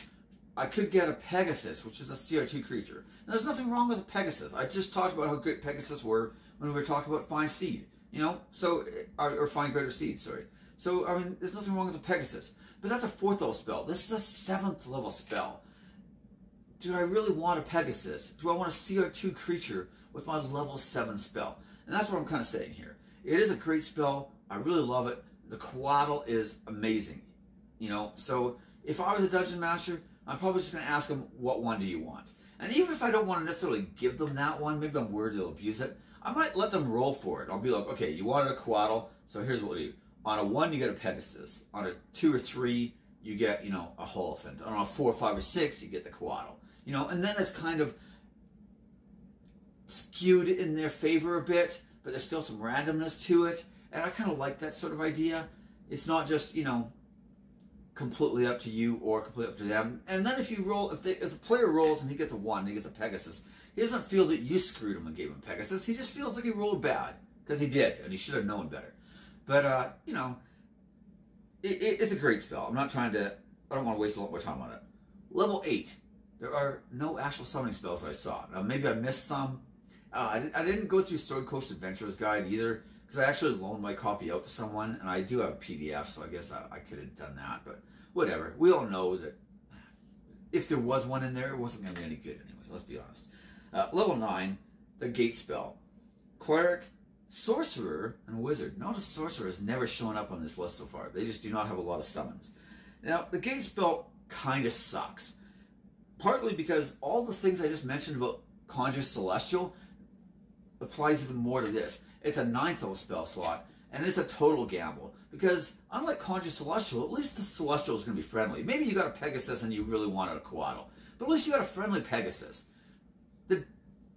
I could get a Pegasus, which is a CR2 creature. Now, there's nothing wrong with a Pegasus. I just talked about how good Pegasus were when we were talking about Fine Steed, you know? So, or Fine Greater Steed, sorry. So, I mean, there's nothing wrong with a Pegasus. But that's a 4th level spell. This is a 7th level spell. Do I really want a Pegasus? Do I want a CR2 creature with my level 7 spell? And that's what I'm kind of saying here. It is a great spell. I really love it. The Quaddle is amazing. You know, so if I was a Dungeon Master, I'm probably just going to ask them, what one do you want? And even if I don't want to necessarily give them that one, maybe I'm worried they'll abuse it, I might let them roll for it. I'll be like, okay, you wanted a Quaddle, so here's what we'll do. On a 1, you get a Pegasus. On a 2 or 3, you get, you know, a Holophant. On a 4, 5, or 6, you get the Quaddle. You know, and then it's kind of skewed in their favor a bit, but there's still some randomness to it. And I kind of like that sort of idea. It's not just, you know, completely up to you or completely up to them. And then if you roll, if the player rolls and he gets a 1, he gets a Pegasus, he doesn't feel that you screwed him and gave him Pegasus. He just feels like he rolled bad, because he did, and he should have known better. But, you know, it's a great spell. I'm not trying to, I don't want to waste a lot more time on it. Level 8. There are no actual summoning spells that I saw. Now, maybe I missed some. I didn't go through Sword Coast Adventurer's Guide either, because I actually loaned my copy out to someone, and I do have a PDF, so I guess I could have done that, but whatever. We all know that if there was one in there, it wasn't going to be any good anyway, let's be honest. Level 9, the Gate spell. Cleric, Sorcerer, and Wizard. Notice Sorcerer has never shown up on this list so far. They just do not have a lot of summons. Now, the Gate spell kind of sucks. Partly because all the things I just mentioned about Conjure Celestial applies even more to this. It's a 9th level spell slot, and it's a total gamble. Because unlike Conjure Celestial, at least the Celestial is going to be friendly. Maybe you got a Pegasus and you really wanted a Coatl, but at least you got a friendly Pegasus.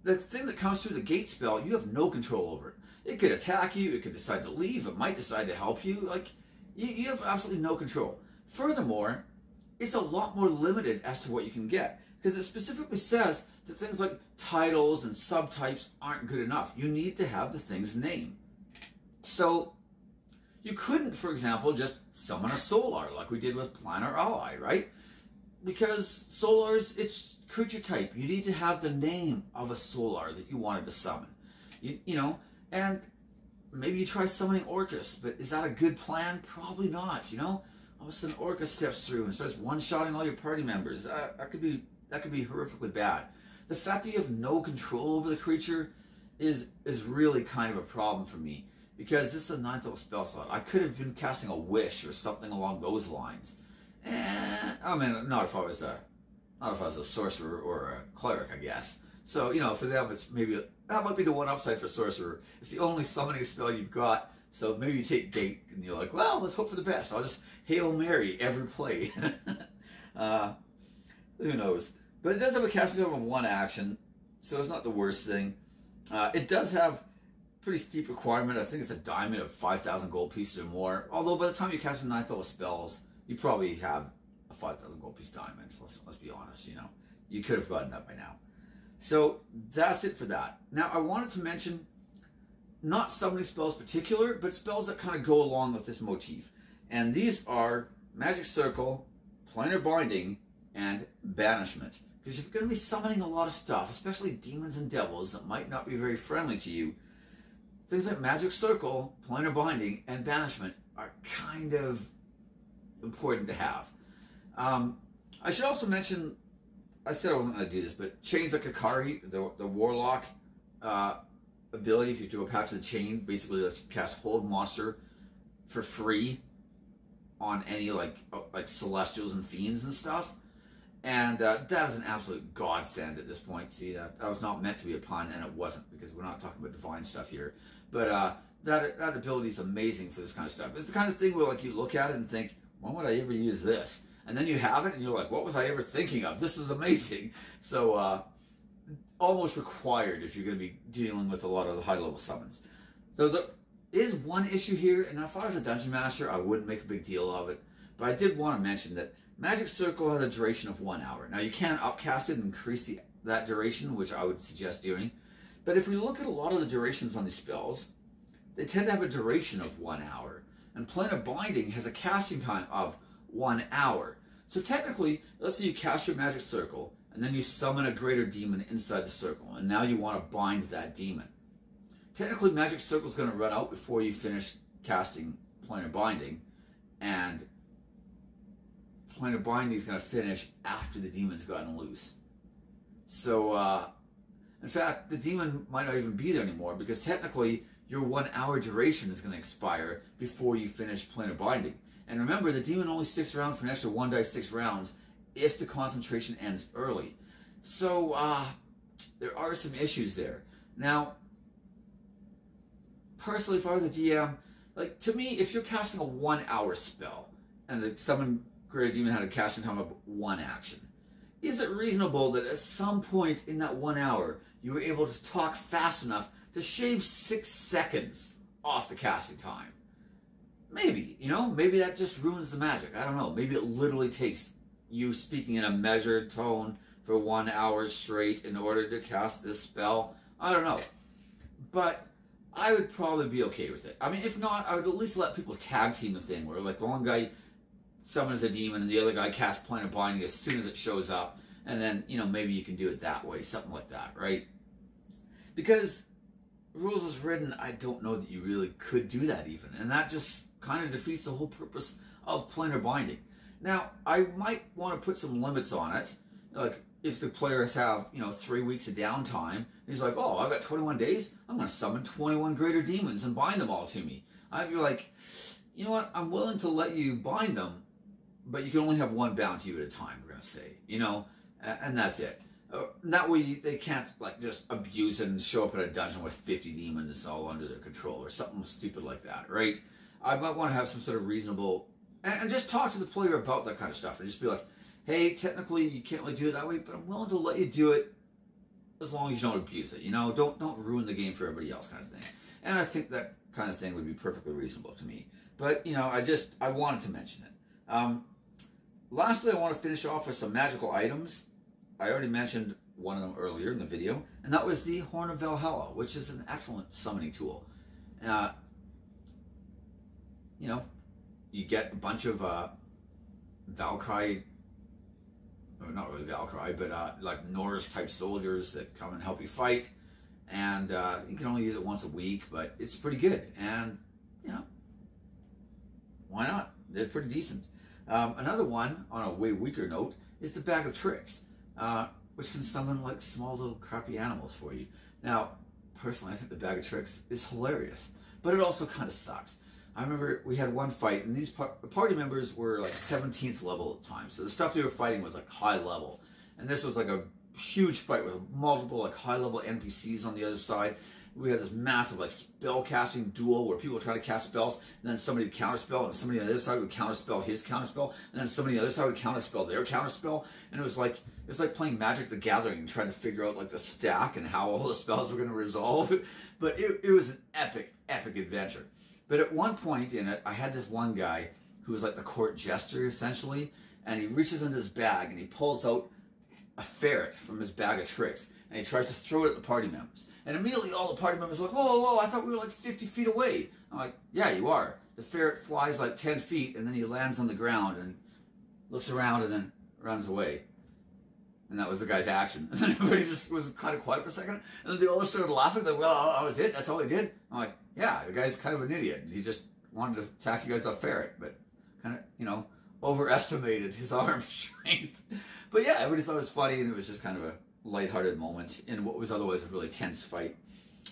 The thing that comes through the Gate spell, you have no control over it. It could attack you, it could decide to leave, it might decide to help you. Like, you have absolutely no control. Furthermore, it's a lot more limited as to what you can get, because it specifically says that things like titles and subtypes aren't good enough. You need to have the thing's name. So you couldn't, for example, just summon a Solar like we did with Planar Ally, right? Because Solar's, it's creature type. You need to have the name of a Solar that you wanted to summon. You know, and maybe you try summoning Orcus, but is that a good plan? Probably not, you know? All of a sudden Orcus steps through and starts one-shotting all your party members. That could be horrifically bad. The fact that you have no control over the creature is really kind of a problem for me, because this is a 9th level spell slot. I could have been casting a Wish or something along those lines. I mean, not if I was a sorcerer or a cleric, I guess. So, you know, for them, it's maybe that might be the one upside for sorcerer. It's the only summoning spell you've got. So maybe you take Gate and you're like, well, let's hope for the best. I'll just Hail Mary every play. Who knows? But it does have a casting time of 1 action, so it's not the worst thing. It does have pretty steep requirement. I think it's a diamond of 5,000 gold pieces or more. Although by the time you cast 9th level spells, you probably have a 5,000 gold piece diamond. Let's be honest, you know. You could have gotten that by now. So that's it for that. Now I wanted to mention not summoning spells in particular, but spells that kind of go along with this motif. And these are Magic Circle, Planar Binding, and Banishment. Because you're going to be summoning a lot of stuff, especially demons and devils that might not be very friendly to you. Things like Magic Circle, Planar Binding, and Banishment are kind of important to have. I should also mention, I said I wasn't going to do this, but Chains like Kakari, the Warlock ability, if you do a Pact of the Chain, basically lets you cast Hold Monster for free on any like Celestials and Fiends and stuff. And that is an absolute godsend at this point. See, that was not meant to be a pun, and it wasn't, because we're not talking about divine stuff here. But that ability is amazing for this kind of stuff. It's the kind of thing where like you look at it and think, when would I ever use this? And then you have it, and you're like, what was I ever thinking of? This is amazing. So almost required if you're going to be dealing with a lot of the high-level summons. So there is one issue here, and if I was a Dungeon Master, I wouldn't make a big deal of it. But I did want to mention that Magic Circle has a duration of 1 hour. Now you can upcast it and increase that duration, which I would suggest doing. But if we look at a lot of the durations on these spells, they tend to have a duration of 1 hour. And Planar Binding has a casting time of 1 hour. So technically, let's say you cast your Magic Circle, and then you summon a greater demon inside the circle, and now you want to bind that demon. Technically, Magic Circle is going to run out before you finish casting Planar Binding, and Planar Binding is going to finish after the demon's gotten loose. So, in fact, the demon might not even be there anymore, because technically your 1 hour duration is going to expire before you finish Planar Binding. And remember, the demon only sticks around for an extra 1d6 rounds if the concentration ends early. So, there are some issues there. Now, personally, if I was a DM, like, to me, if you're casting a 1 hour spell, and the summon Greater Demon had a casting time of 1 action, is it reasonable that at some point in that 1 hour, you were able to talk fast enough to shave 6 seconds off the casting time? Maybe, you know, maybe that just ruins the magic. I don't know. Maybe it literally takes you speaking in a measured tone for 1 hour straight in order to cast this spell. I don't know. But I would probably be okay with it. I mean, if not, I would at least let people tag team the thing where, like, the one guy summons a demon and the other guy casts Planar Binding as soon as it shows up. And then, you know, maybe you can do it that way, something like that, right? Because rules as written, I don't know that you really could do that even. And that just kind of defeats the whole purpose of Planar Binding. Now, I might want to put some limits on it. Like, if the players have, you know, 3 weeks of downtime, he's like, oh, I've got 21 days, I'm going to summon 21 greater demons and bind them all to me. I'd be like, you know what, I'm willing to let you bind them, but you can only have one bound to you at a time, we're going to say, you know, and that's it. And that way they can't, like, just abuse it and show up at a dungeon with 50 demons all under their control or something stupid like that, right? I might want to have some sort of reasonable, and just talk to the player about that kind of stuff and just be like, hey, technically you can't really do it that way, but I'm willing to let you do it as long as you don't abuse it, you know? Don't ruin the game for everybody else kind of thing. And I think that kind of thing would be perfectly reasonable to me. But, you know, I wanted to mention it. Lastly, I want to finish off with some magical items. I already mentioned one of them earlier in the video, and that was the Horn of Valhalla, which is an excellent summoning tool. You know, you get a bunch of Valkyrie, or not really Valkyrie, but like Norse type soldiers that come and help you fight, and you can only use it once a week, but it's pretty good, and you know, why not? They're pretty decent. Another one on a way weaker note is the Bag of Tricks, which can summon like small little crappy animals for you. Now, personally, I think the Bag of Tricks is hilarious, but it also kind of sucks. I remember we had one fight, and these party members were like 17th level at the time. So the stuff they were fighting was like high level. And this was like a huge fight with multiple like high level NPCs on the other side. We had this massive like spell casting duel where people would try to cast spells, and then somebody would counterspell, and somebody on the other side would counterspell his counterspell, and then somebody on the other side would counterspell their counterspell. And it was like playing Magic the Gathering and trying to figure out like the stack and how all the spells were going to resolve. But it was an epic adventure. But at one point in it, I had this one guy who was like the court jester, essentially, and he reaches into his bag and he pulls out a ferret from his bag of tricks, and he tries to throw it at the party members. And immediately all the party members are like, whoa, whoa, I thought we were like 50 feet away. I'm like, yeah, you are. The ferret flies like 10 feet, and then he lands on the ground and looks around and then runs away. And that was the guy's action. And then everybody just was kind of quiet for a second. And then they all started laughing. Like, well, that was it? That's all he did? I'm like, yeah, the guy's kind of an idiot. He just wanted to attack you guys with a ferret, but kind of, you know, overestimated his arm strength. But yeah, everybody thought it was funny, and it was just kind of a lighthearted moment in what was otherwise a really tense fight.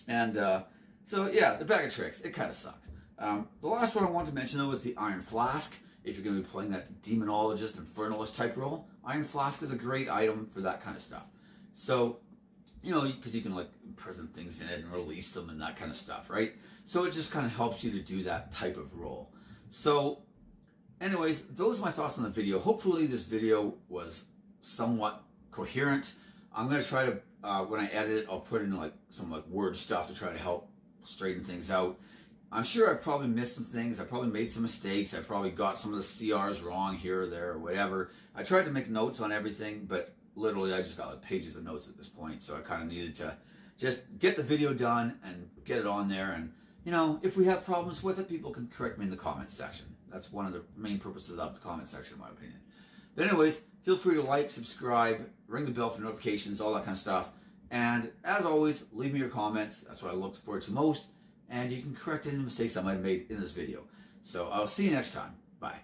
And so, yeah, the Bag of Tricks, it kind of sucked. The last one I wanted to mention, though, was the Iron Flask. If you're going to be playing that Demonologist, Infernalist type role, Iron Flask is a great item for that kind of stuff. So, you know, because you can like imprison things in it and release them and that kind of stuff, right? So it just kind of helps you to do that type of role. So, anyways, those are my thoughts on the video. Hopefully this video was somewhat coherent. I'm going to try to, when I edit it, I'll put in like some like word stuff to try to help straighten things out. I'm sure I probably missed some things. I probably made some mistakes. I probably got some of the CRs wrong here or there or whatever. I tried to make notes on everything, but literally I just got like pages of notes at this point. So I kind of needed to just get the video done and get it on there. And, you know, if we have problems with it, people can correct me in the comments section. That's one of the main purposes of the comment section, in my opinion. But anyways, feel free to like, subscribe, ring the bell for notifications, all that kind of stuff. And as always, leave me your comments. That's what I look forward to most. And you can correct any mistakes I might have made in this video. So I'll see you next time. Bye.